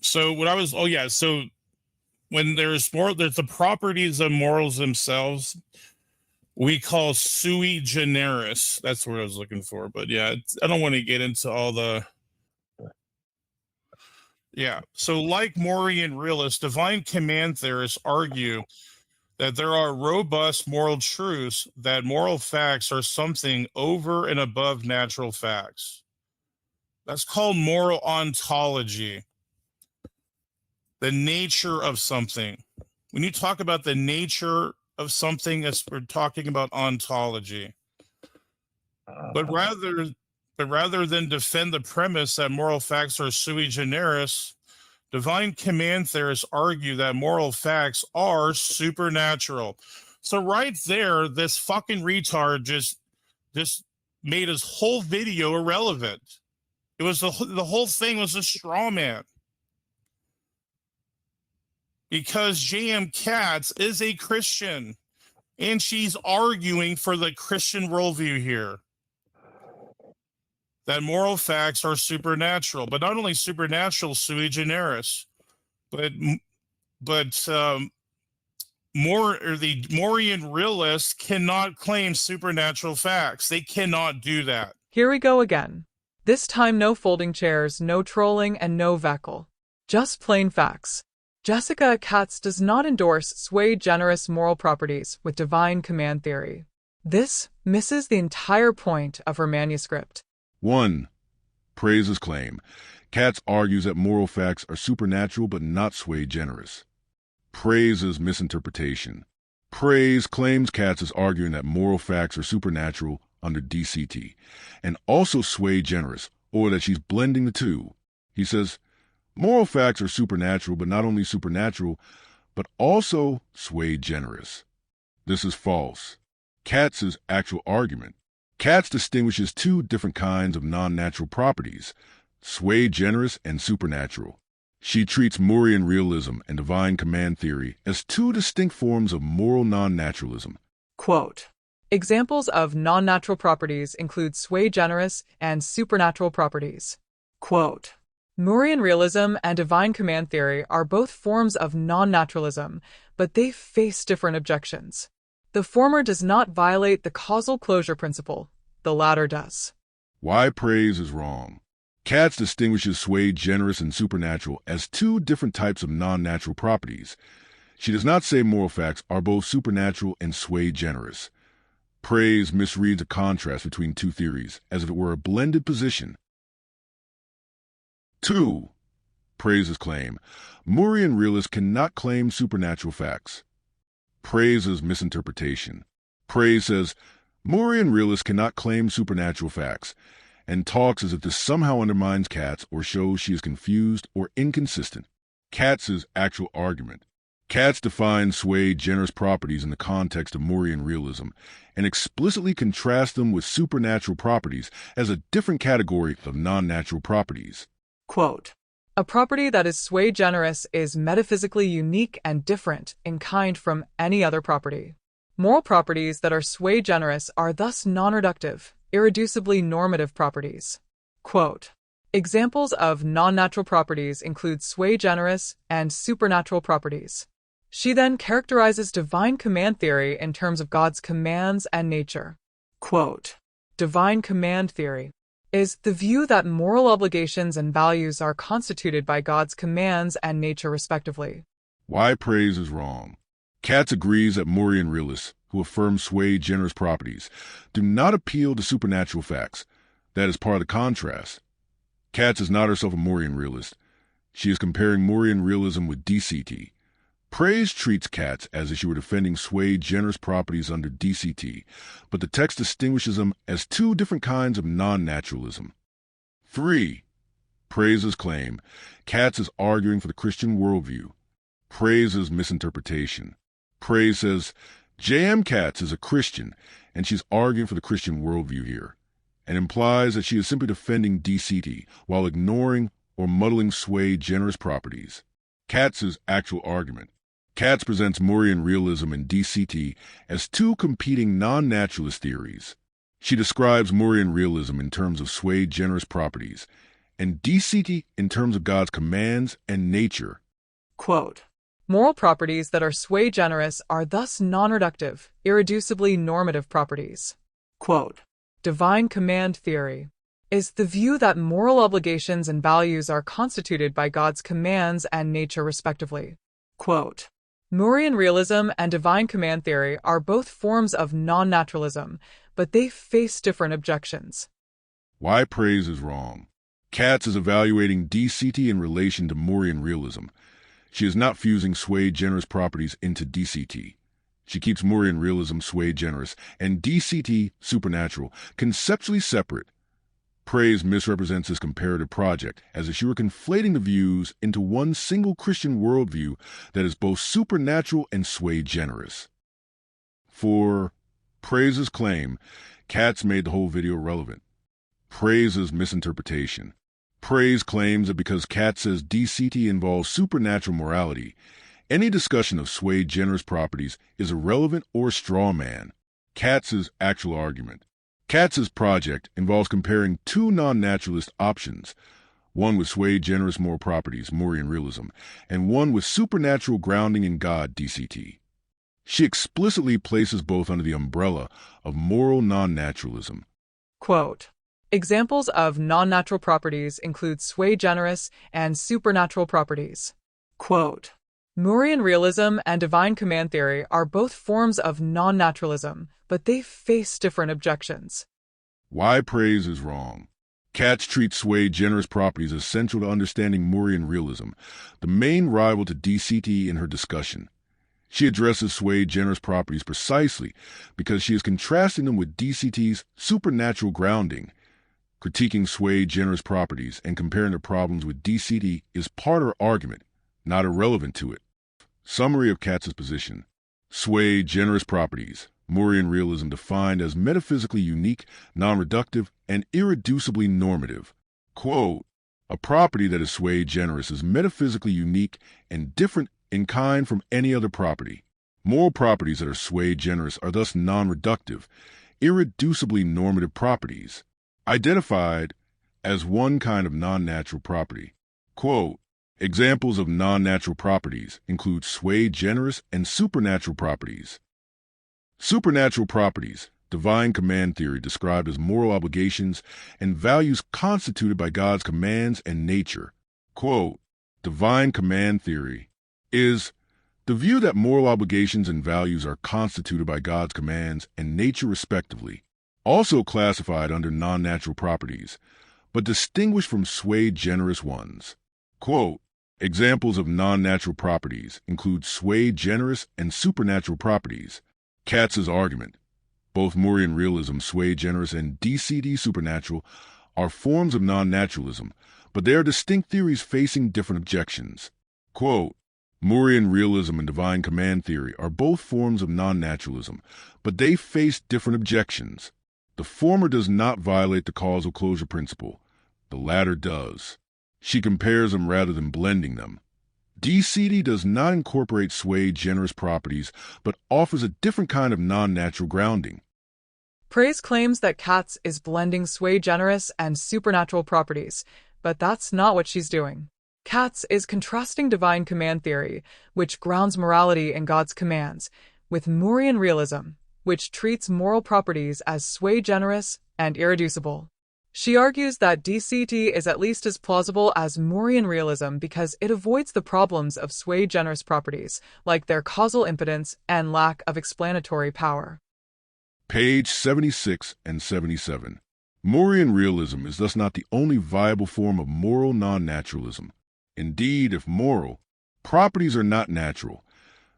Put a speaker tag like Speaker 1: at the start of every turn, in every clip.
Speaker 1: So what I was, oh yeah, so when there's the properties of morals themselves, we call sui generis. That's what I was looking for. But yeah, I don't want to get into all the. Yeah. So, like Moorean realists, divine command theorists argue that there are robust moral truths, that moral facts are something over and above natural facts. That's called moral ontology, the nature of something. When you talk about the nature of something, we're talking about ontology. But rather than defend the premise that moral facts are sui generis, divine command theorists argue that moral facts are supernatural. So right there, this fucking retard just made his whole video irrelevant. It was the whole thing was a straw man. Because J.M. Katz is a Christian, and she's arguing for the Christian worldview here. That moral facts are supernatural, but not only supernatural, sui generis, but the Moorean realists cannot claim supernatural facts. They cannot do that.
Speaker 2: Here we go again. This time no folding chairs, no trolling, and no veckle. Just plain facts. Jessica Katz does not endorse Sui Generis Moral Properties with divine command theory. This misses the entire point of her manuscript.
Speaker 3: 1. Praise's claim. Katz argues that moral facts are supernatural but not sui generis. Praise's misinterpretation. Praise claims Katz is arguing that moral facts are supernatural under DCT, and also sui generis, or that she's blending the two. He says, moral facts are supernatural, but not only supernatural, but also sui generis. This is false. Katz's actual argument. Katz distinguishes two different kinds of non-natural properties, sui generis and supernatural. She treats Moorean realism and divine command theory as two distinct forms of moral non-naturalism.
Speaker 2: Quote, examples of non-natural properties include sui generis and supernatural properties. Quote, Moorean realism and divine command theory are both forms of non-naturalism, but they face different objections. The former does not violate the causal closure principle. The latter does.
Speaker 3: Why praise is wrong. Katz distinguishes sui generis and supernatural as two different types of non-natural properties. She does not say moral facts are both supernatural and sui generis. Praise misreads a contrast between two theories, as if it were a blended position. 2. Praise's claim. Moorean realists cannot claim supernatural facts. Praise's misinterpretation. Praise says, Moorean realists cannot claim supernatural facts, and talks as if this somehow undermines Katz or shows she is confused or inconsistent. Katz's actual argument. Katz defines sui generis properties in the context of Moorean realism and explicitly contrasts them with supernatural properties as a different category of non-natural properties.
Speaker 2: Quote, a property that is sui generis is metaphysically unique and different in kind from any other property. Moral properties that are sui generis are thus non-reductive, irreducibly normative properties. Quote, examples of non-natural properties include sui generis and supernatural properties. She then characterizes divine command theory in terms of God's commands and nature. Quote, divine command theory is the view that moral obligations and values are constituted by God's commands and nature respectively.
Speaker 3: Why praise is wrong. Katz agrees that Moorean realists, who affirm sui generis properties, do not appeal to supernatural facts. That is part of the contrast. Katz is not herself a Moorean realist. She is comparing Moorean realism with DCT. Praise treats Katz as if she were defending sui generis properties under DCT, but the text distinguishes them as two different kinds of non-naturalism. 3. Praise's claim. Katz is arguing for the Christian worldview. Praise's misinterpretation. Praise says, J.M. Katz is a Christian, and she's arguing for the Christian worldview here, and implies that she is simply defending DCT while ignoring or muddling sui generis properties. Katz's actual argument. Katz presents Moorean realism and DCT as two competing non-naturalist theories. She describes Moorean realism in terms of sui generis properties and DCT in terms of God's commands and nature.
Speaker 2: Quote, moral properties that are sui generis are thus non-reductive, irreducibly normative properties. Quote, divine command theory is the view that moral obligations and values are constituted by God's commands and nature respectively. Quote, Moorean realism and divine command theory are both forms of non-naturalism, but they face different objections.
Speaker 3: Why praise is wrong. Katz is evaluating DCT in relation to Moorean realism. She is not fusing sui generis properties into DCT. She keeps Moorean realism sui generis and DCT supernatural conceptually separate. Praise misrepresents this comparative project as if she were conflating the views into one single Christian worldview that is both supernatural and sui generis. For Praise's claim, Katz made the whole video relevant. Praise's misinterpretation. Praise claims that because Katz says DCT involves supernatural morality, any discussion of sui generis properties is irrelevant or a straw man. Katz's actual argument. Katz's project involves comparing two non-naturalist options, one with sui generis moral properties, Moorean realism, and one with supernatural grounding in God, DCT. She explicitly places both under the umbrella of moral non-naturalism.
Speaker 2: Quote, examples of non-natural properties include sui generis and supernatural properties. Quote, Moorean realism and divine command theory are both forms of non-naturalism, but they face different objections.
Speaker 3: Why praise is wrong. Katz treats sui generis properties as central to understanding Moorean realism, the main rival to DCT in her discussion. She addresses sui generis properties precisely because she is contrasting them with DCT's supernatural grounding. Critiquing sui generis properties and comparing the problems with DCT is part of her argument, not irrelevant to it. Summary of Katz's position. Sui generis properties. Moorean realism defined as metaphysically unique, non-reductive, and irreducibly normative. Quote, a property that is sui generis is metaphysically unique and different in kind from any other property. Moral properties that are sui generis are thus non-reductive, irreducibly normative properties, identified as one kind of non-natural property. Quote, examples of non-natural properties include sui generis and supernatural properties. Supernatural properties, divine command theory described as moral obligations and values constituted by God's commands and nature. Quote, divine command theory is the view that moral obligations and values are constituted by God's commands and nature respectively, also classified under non-natural properties, but distinguished from sui generis ones. Quote, examples of non-natural properties include sui generis and supernatural properties. Katz's argument. Both Moorean realism, sui generis, and DCT supernatural are forms of non-naturalism, but they are distinct theories facing different objections. Quote, Moorean realism and divine command theory are both forms of non-naturalism, but they face different objections. The former does not violate the causal closure principle. The latter does. She compares them rather than blending them. DCT does not incorporate sui generis properties, but offers a different kind of non-natural grounding.
Speaker 2: Praise claims that Katz is blending sui generis and supernatural properties, but that's not what she's doing. Katz is contrasting divine command theory, which grounds morality in God's commands, with Moorean realism, which treats moral properties as sui generis and irreducible. She argues that DCT is at least as plausible as Moorean realism because it avoids the problems of sui generis properties, like their causal impotence and lack of explanatory power.
Speaker 3: Page 76 and 77. Moorean realism is thus not the only viable form of moral non-naturalism. Indeed, if moral properties are not natural,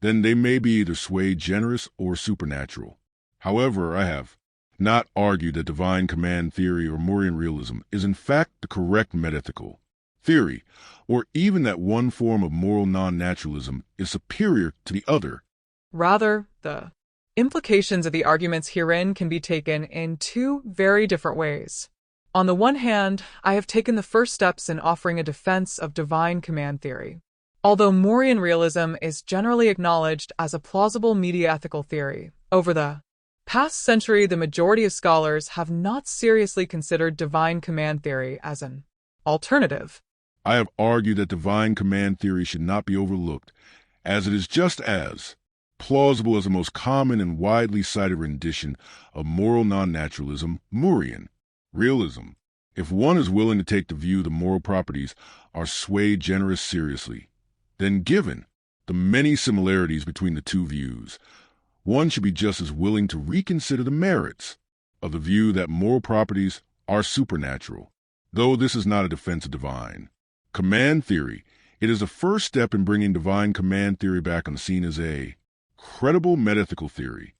Speaker 3: then they may be either sui generis or supernatural. However, I have not argued that divine command theory or Moorean realism is in fact the correct metathical theory, or even that one form of moral non-naturalism is superior to the other.
Speaker 2: Rather, the implications of the arguments herein can be taken in two very different ways. On the one hand, I have taken the first steps in offering a defense of divine command theory. Although Moorean realism is generally acknowledged as a plausible media-ethical theory, over the past century the majority of scholars have not seriously considered divine command theory as an alternative.
Speaker 3: I have argued that divine command theory should not be overlooked, as it is just as plausible as the most common and widely cited rendition of moral non-naturalism, Moorean Realism. If one is willing to take the view the moral properties are sui generis seriously, then given the many similarities between the two views, one should be just as willing to reconsider the merits of the view that moral properties are supernatural, though this is not a defense of divine command theory. It is a first step in bringing divine command theory back on the scene as a credible metaphysical theory.